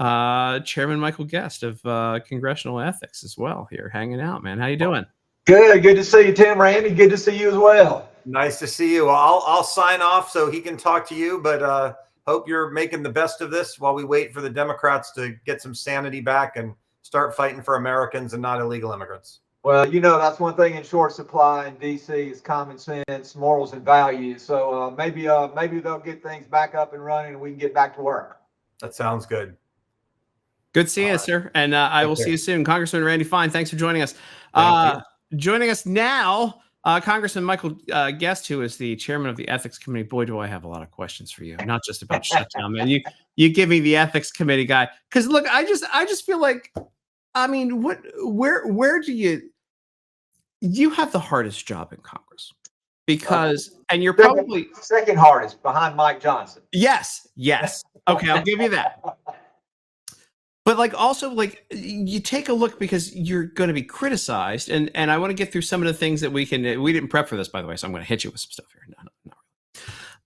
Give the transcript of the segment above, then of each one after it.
Chairman Michael Guest of Congressional Ethics as well here, hanging out, man. How you doing? Good to see you, Tim. Randy, good to see you as well. Nice to see you. I'll sign off so he can talk to you, but hope you're making the best of this while we wait for the Democrats to get some sanity back and start fighting for Americans and not illegal immigrants. Well, that's one thing in short supply in D.C. is common sense, morals, and values. So maybe they'll get things back up and running, and we can get back to work. That sounds good. Good seeing you, sir. And I will see you soon. Congressman Randy Fine, thanks for joining us. Joining us now, Congressman Michael Guest, who is the chairman of the Ethics Committee. Boy, do I have a lot of questions for you, not just about Shutdown, man. You give me the Ethics Committee guy. Because, look, I just feel like, I mean, where do you have the hardest job in Congress? Because, and you're probably second hardest behind Mike Johnson. Yes. Okay, I'll give you that. But also you take a look because you're going to be criticized, and I want to get through some of the things that we didn't prep for this, by the way, so I'm going to hit you with some stuff here. No, not really.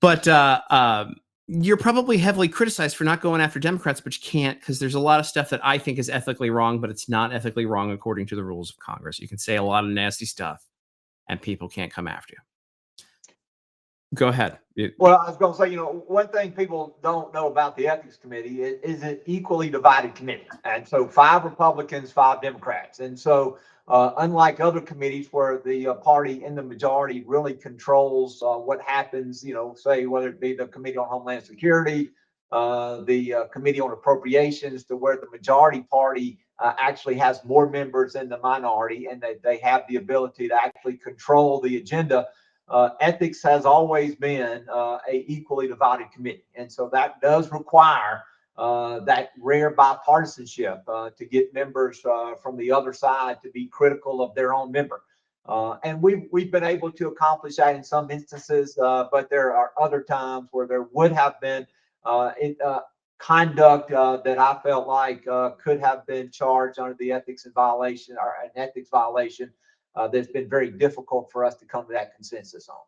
But you're probably heavily criticized for not going after Democrats, but you can't because there's a lot of stuff that I think is ethically wrong, but it's not ethically wrong according to the rules of Congress. You can say a lot of nasty stuff, and people can't come after you. Go ahead. Well, I was going to say, one thing people don't know about the Ethics Committee is an equally divided committee. And so 5 Republicans, 5 Democrats. And so unlike other committees where the party in the majority really controls what happens, say whether it be the Committee on Homeland Security, the Committee on Appropriations, to where the majority party actually has more members than the minority, and they have the ability to actually control the agenda. Ethics has always been a equally divided committee, and so that does require that rare bipartisanship to get members from the other side to be critical of their own member. And we've been able to accomplish that in some instances, but there are other times where there would have been conduct that I felt like could have been charged under the ethics violation or an ethics violation. That's been very difficult for us to come to that consensus on.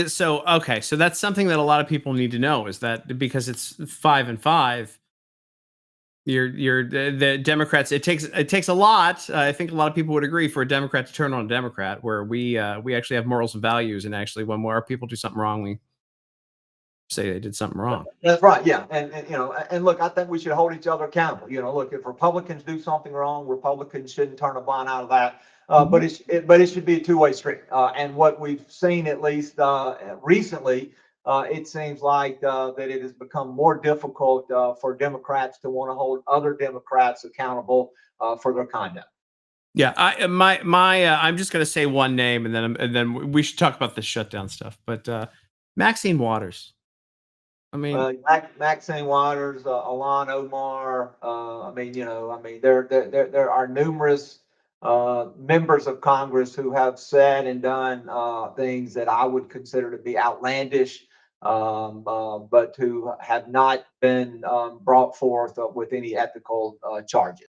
So that's something that a lot of people need to know, is that because it's 5 and 5, the Democrats. It takes a lot. I think a lot of people would agree for a Democrat to turn on a Democrat, where we actually have morals and values, and actually when more people do something wrong, we say they did something wrong. That's right. Yeah. And look, I think we should hold each other accountable. Look, if Republicans do something wrong, Republicans shouldn't turn a blind eye to that. But it should be a two-way street. And what we've seen, at least recently, it seems like that it has become more difficult for Democrats to want to hold other Democrats accountable for their conduct. Yeah, I'm just going to say one name, and then we should talk about the shutdown stuff. But Maxine Waters. I mean, Maxine Waters, Ilhan Omar. There are numerous members of Congress who have said and done things that I would consider to be outlandish, but who have not been brought forth with any ethical charges.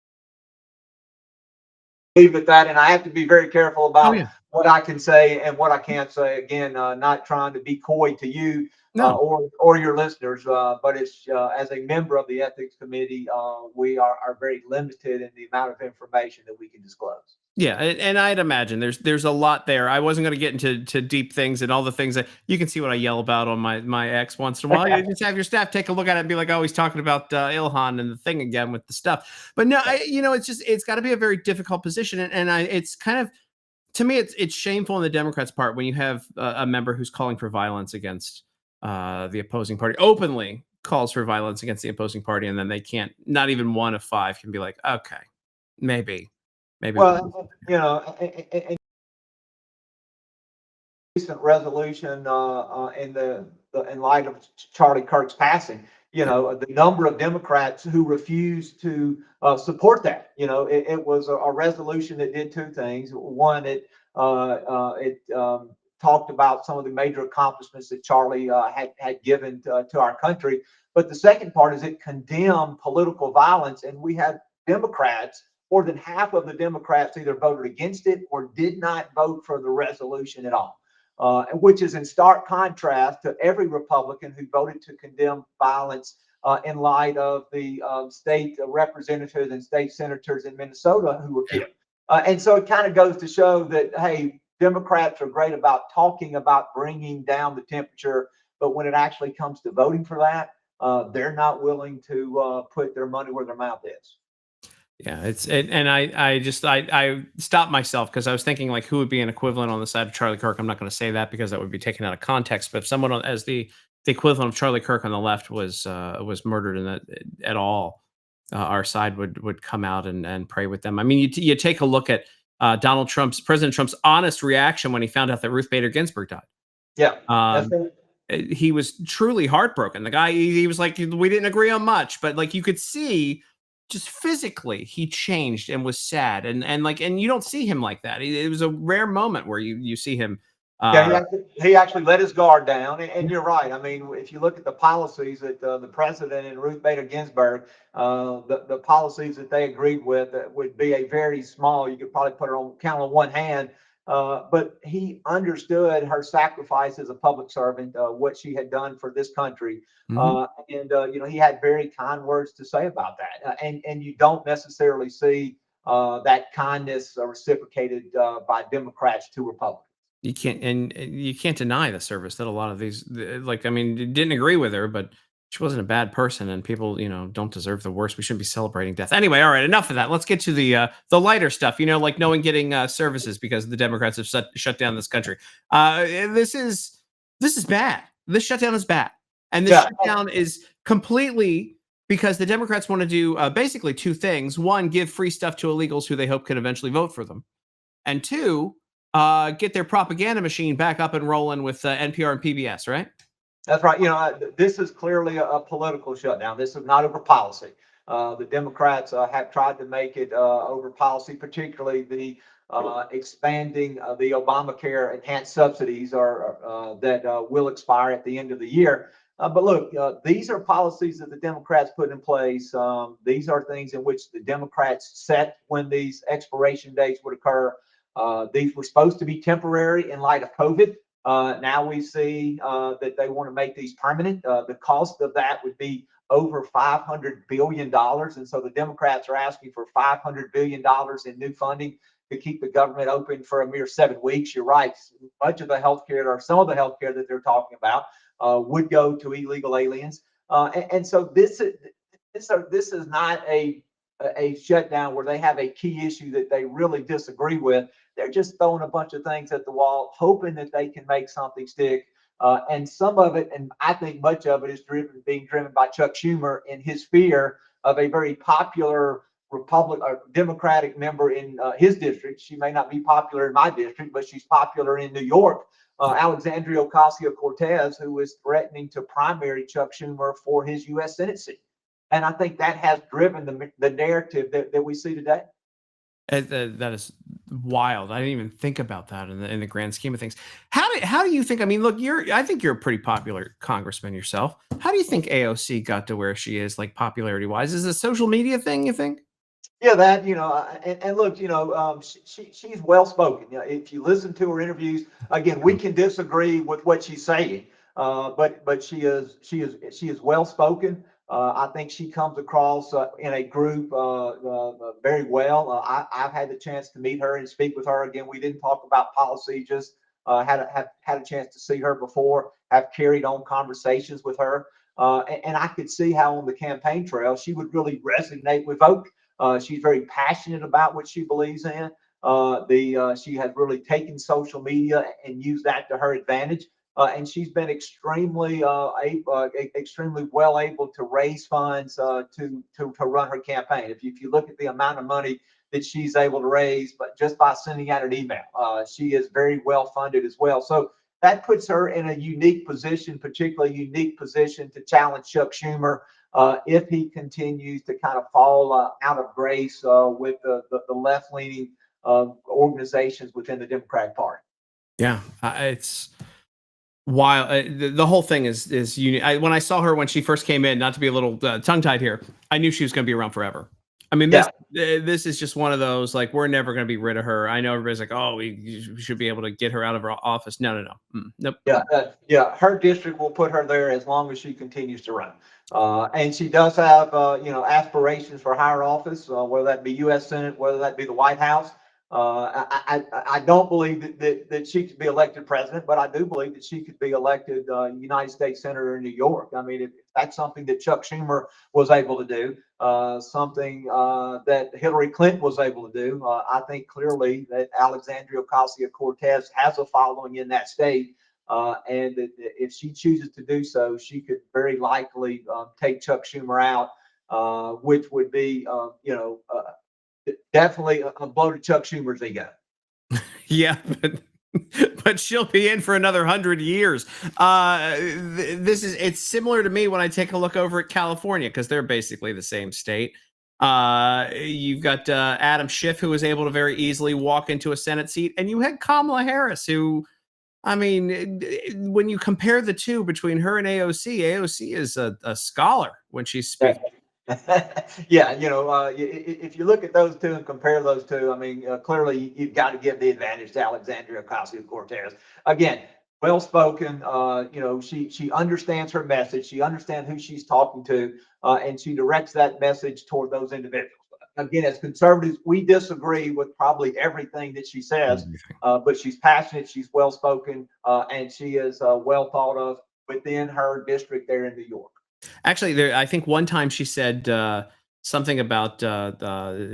Leave it at that, and I have to be very careful about what I can say and what I can't say. Again, not trying to be coy to you. No. Or your listeners, but it's as a member of the Ethics Committee, we are very limited in the amount of information that we can disclose. Yeah, and I'd imagine there's a lot there. I wasn't going to get into deep things and all the things that you can see what I yell about on my ex once in a while. You just have your staff take a look at it and be like, oh, he's talking about Ilhan and the thing again with the stuff. But no, it's got to be a very difficult position, and it's kind of, to me, it's shameful on the Democrats' part when you have a member who's calling for violence against the opposing party, openly calls for violence against the opposing party, and then they can't, not even 1 of 5 can be like, okay, maybe. Well, a recent resolution in light of Charlie Kirk's passing, the number of Democrats who refused to support that. It was a resolution that did 2 things. One, it talked about some of the major accomplishments that Charlie had given to our country. But the second part is it condemned political violence, and we had Democrats, more than half of the Democrats either voted against it or did not vote for the resolution at all, which is in stark contrast to every Republican who voted to condemn violence in light of the state representatives and state senators in Minnesota who were killed. And so it kind of goes to show that, hey, Democrats are great about talking about bringing down the temperature, but when it actually comes to voting for that, they're not willing to put their money where their mouth is. Yeah, and I stopped myself because I was thinking like who would be an equivalent on the side of Charlie Kirk. I'm not going to say that because that would be taken out of context. But if someone as the equivalent of Charlie Kirk on the left was murdered in that at all, our side would come out and pray with them. I mean, you take a look at President Trump's honest reaction when he found out that Ruth Bader Ginsburg died. Yeah, Um, he was truly heartbroken. The guy, he was like, we didn't agree on much, but like you could see just physically he changed and was sad. And you don't see him like that. It was a rare moment where you see him. Yeah, he actually let his guard down, and you're right. I mean, if you look at the policies that the president and Ruth Bader Ginsburg, the policies that they agreed with would be a very small. You could probably put her on count on one hand. But he understood her sacrifice as a public servant, what she had done for this country, and he had very kind words to say about that. And you don't necessarily see that kindness reciprocated by Democrats to Republicans. You can't, and you can't deny the service that a lot of these, like, I mean, didn't agree with her, but she wasn't a bad person, and people, don't deserve the worst. We shouldn't be celebrating death. Anyway, all right, enough of that. Let's get to the lighter stuff. Like no one getting services because the Democrats have shut down this country. This is bad. This shutdown is bad, and this shutdown is completely because the Democrats want to do basically two things: one, give free stuff to illegals who they hope can eventually vote for them, and two, get their propaganda machine back up and rolling with NPR and PBS, right? That's right. This is clearly a political shutdown. This is not over policy. The Democrats have tried to make it over policy, particularly the expanding the Obamacare enhanced subsidies that will expire at the end of the year. But look, these are policies that the Democrats put in place. These are things in which the Democrats set when these expiration dates would occur. These were supposed to be temporary in light of COVID. Now we see that they want to make these permanent. The cost of that would be over $500 billion. And so the Democrats are asking for $500 billion in new funding to keep the government open for a mere 7 weeks. You're right. Much of the healthcare, or some of the healthcare that they're talking about, would go to illegal aliens. And so this is not a shutdown where they have a key issue that they really disagree with. They're just throwing a bunch of things at the wall, hoping that they can make something stick. And some of it, and I think much of it, is being driven by Chuck Schumer in his fear of a very popular Democratic member in his district. She may not be popular in my district, but she's popular in New York. Alexandria Ocasio-Cortez, who is threatening to primary Chuck Schumer for his U.S. Senate seat. And I think that has driven the narrative that we see today. That is wild. I didn't even think about that in the grand scheme of things. How do you think? I mean, look, I think you're a pretty popular congressman yourself. How do you think AOC got to where she is, like popularity wise? Is it a social media thing? You think? Yeah, that and look, she's well spoken. If you listen to her interviews, again, we can disagree with what she's saying, but she is well spoken. I think she comes across in a group very well. I've had the chance to meet her and speak with her. Again, we didn't talk about policy, just had a chance to see her before, have carried on conversations with her. And I could see how on the campaign trail she would really resonate with voters. She's very passionate about what she believes in. She has really taken social media and used that to her advantage. And she's been extremely well able to raise funds to run her campaign. If you look at the amount of money that she's able to raise, but just by sending out an email, she is very well funded as well. So that puts her in a unique position, particularly unique position to challenge Chuck Schumer if he continues to kind of fall out of grace with the left-leaning organizations within the Democratic Party. Yeah, it's wild. The whole thing is unique. When I saw her when she first came in, not to be a little tongue-tied here, I knew she was going to be around forever. I mean, Yeah. this is just one of those, like, we're never going to be rid of her. I know everybody's like, oh, we should be able to get her out of her office. No, no, no. Nope. Yeah, yeah, her district will put her there as long as she continues to run. And she does have, aspirations for higher office, whether that be U.S. Senate, whether that be the White House. I don't believe that she could be elected president, but I do believe that she could be elected United States Senator in New York. I mean, if that's something that Chuck Schumer was able to do, something that Hillary Clinton was able to do, I think clearly that Alexandria Ocasio-Cortez has a following in that state. And if she chooses to do so, she could very likely take Chuck Schumer out, which would be, definitely a blow to Chuck Schumer's ego. Yeah, but she'll be in for another 100 years. It's similar to me when I take a look over at California because they're basically the same state. You've got Adam Schiff, who was able to very easily walk into a Senate seat, and you had Kamala Harris, who, I mean, when you compare the two between her and AOC is a scholar when she's speaking. Yeah, if you look at those two and compare those two, I mean, clearly you've got to give the advantage to Alexandria Ocasio-Cortez. Again, well spoken. She understands her message. She understands who she's talking to, and she directs that message toward those individuals. Again, as conservatives, we disagree with probably everything that she says, but she's passionate, she's well spoken, and she is well thought of within her district there in New York. Actually, I think one time she said something about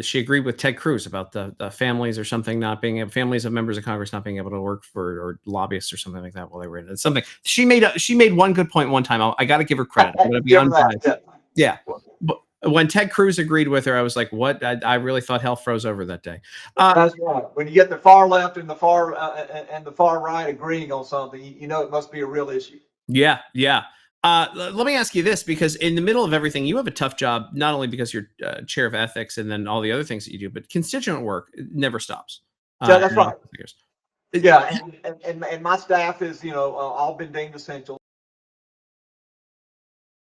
she agreed with Ted Cruz about the families or something not being able, families of members of Congress not being able to work for, or lobbyists or something like that while they were in it. Something she made one good point one time. I got to give her credit. I'm going to be unbiased. Yeah. But when Ted Cruz agreed with her, I was like, "What?" I really thought hell froze over that day. That's right. When you get the far left and the far right agreeing on something, you know it must be a real issue. Yeah, yeah. Let me ask you this, because in the middle of everything, you have a tough job, not only because you're chair of ethics and then all the other things that you do, but constituent work never stops. Yeah, that's right. It- Yeah, and my staff is, all been deemed essential.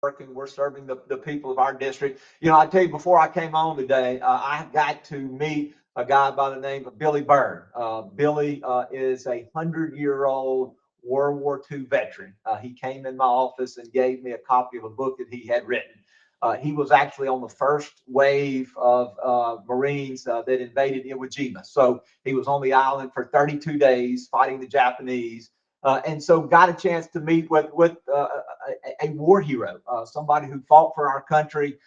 Working, we're serving the people of our district. I tell you, before I came on today, I got to meet a guy by the name of Billy Byrd. Billy is a 100-year-old World War II veteran. He came in my office and gave me a copy of a book that he had written. He was actually on the first wave of Marines that invaded Iwo Jima. So he was on the island for 32 days fighting the Japanese. And so got a chance to meet with a war hero, somebody who fought for our country,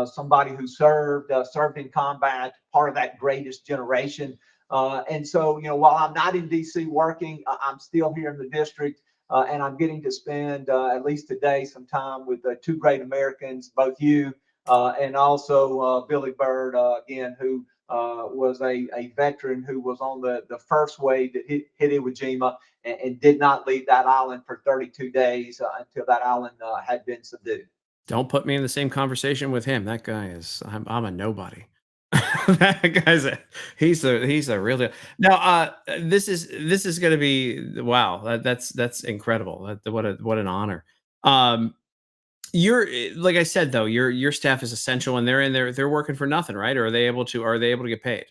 somebody who served in combat, part of that greatest generation. And so, while I'm not in DC working, I'm still here in the district, and I'm getting to spend at least today some time with two great Americans, both you and also Billy Byrd, again, who was a veteran who was on the first wave that hit Iwo Jima and did not leave that island for 32 days until that island had been subdued. Don't put me in the same conversation with him. That guy is, I'm a nobody. That guy's he's a real deal. Now, this is going to be, wow. That's incredible. What an honor. You're like I said though, your staff is essential, and they're in there. They're working for nothing, right? Or are they able to get paid?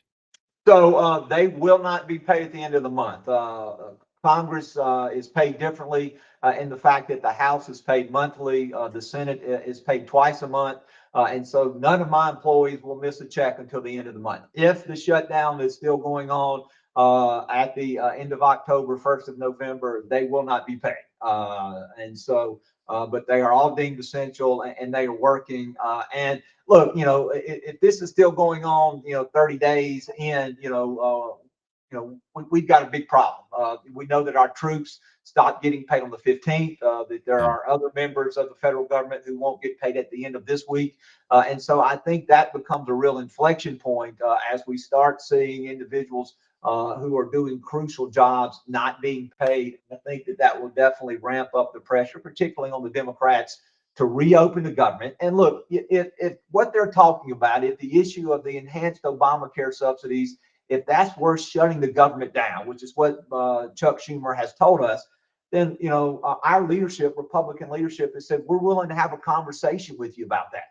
So they will not be paid at the end of the month. Congress is paid differently in the fact that the House is paid monthly, the Senate is paid twice a month. And so none of my employees will miss a check until the end of the month. If the shutdown is still going on at the end of October, 1st of November, they will not be paid. But they are all deemed essential, and they are working. And look, if this is still going on, 30 days in, we've got a big problem. We know that our troops stopped getting paid on the 15th, that there are other members of the federal government who won't get paid at the end of this week. And so I think that becomes a real inflection point as we start seeing individuals who are doing crucial jobs not being paid. I think that will definitely ramp up the pressure, particularly on the Democrats, to reopen the government. And look, if what they're talking about, if the issue of the enhanced Obamacare subsidies, if that's worth shutting the government down, which is what Chuck Schumer has told us, then our leadership, Republican leadership, has said we're willing to have a conversation with you about that.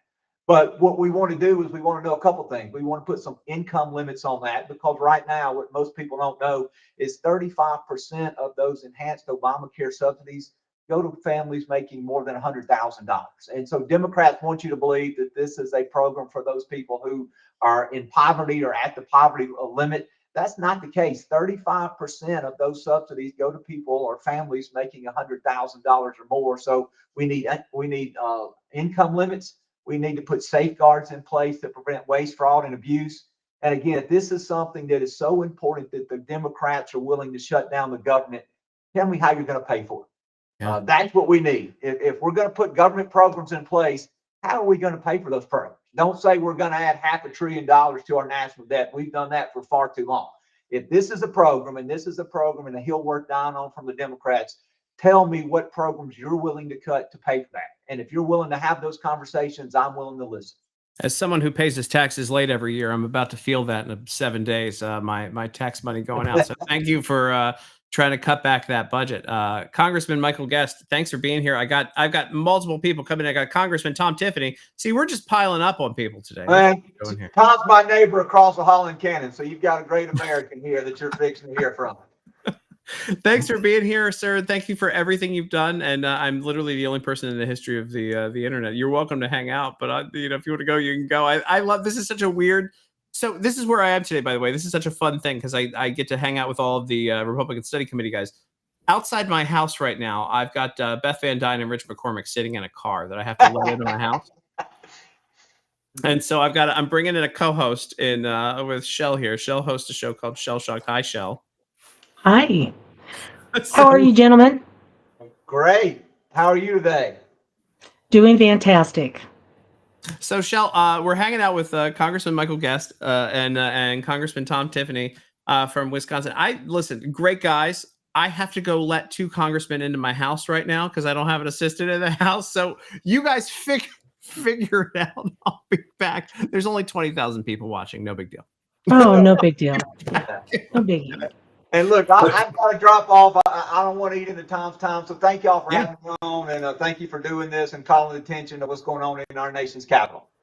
But what we want to do is we want to know a couple things. We want to put some income limits on that, because right now, what most people don't know is 35% of those enhanced Obamacare subsidies go to families making more than $100,000. And so Democrats want you to believe that this is a program for those people who are in poverty or at the poverty limit. That's not the case. 35% of those subsidies go to people or families making $100,000 or more. So we need income limits. We need to put safeguards in place that prevent waste, fraud, and abuse. And again, if this is something that is so important that the Democrats are willing to shut down the government, tell me how you're going to pay for it. Yeah. That's what we need. If we're going to put government programs in place, how are we going to pay for those programs? Don't say we're going to add $500 billion to our national debt. We've done that for far too long. If this is a program, and this is a program, and a hill work down on from the Democrats, tell me what programs you're willing to cut to pay for that. And if you're willing to have those conversations, I'm willing to listen. As someone who pays his taxes late every year, I'm about to feel that in 7 days, my tax money going out. So thank you for trying to cut back that budget. Congressman Michael Guest, thanks for being here. I've got multiple people coming. I got Congressman Tom Tiffany. See, we're just piling up on people today. Tom's my neighbor across the hall in Cannon, so you've got a great American here that you're fixing to hear from. Thanks for being here, sir. Thank you for everything you've done. And I'm literally the only person in the history of the internet. You're welcome to hang out, but if you want to go, you can go. I love this. Is such a weird. So this is where I am today, by the way. This is such a fun thing because I get to hang out with all of the Republican Study Committee guys. Outside my house right now, I've got Beth Van Dyne and Rich McCormick sitting in a car that I have to let into my house. And so I'm bringing in a co-host with Shell here. Shell hosts a show called Shell Shocked. Hi, Shell. Hi. How are you, gentlemen? Great. How are you today? Doing fantastic. So, Shell, we're hanging out with Congressman Michael Guest and Congressman Tom Tiffany from Wisconsin. Listen, great guys. I have to go let 2 congressmen into my house right now because I don't have an assistant in the house. So you guys figure it out. I'll be back. There's only 20,000 people watching. No big deal. Oh, no big deal. No biggie. And look, I've got to drop off. I don't want to eat into Tom's time. So thank y'all for having me on, and thank you for doing this and calling attention to what's going on in our nation's capital.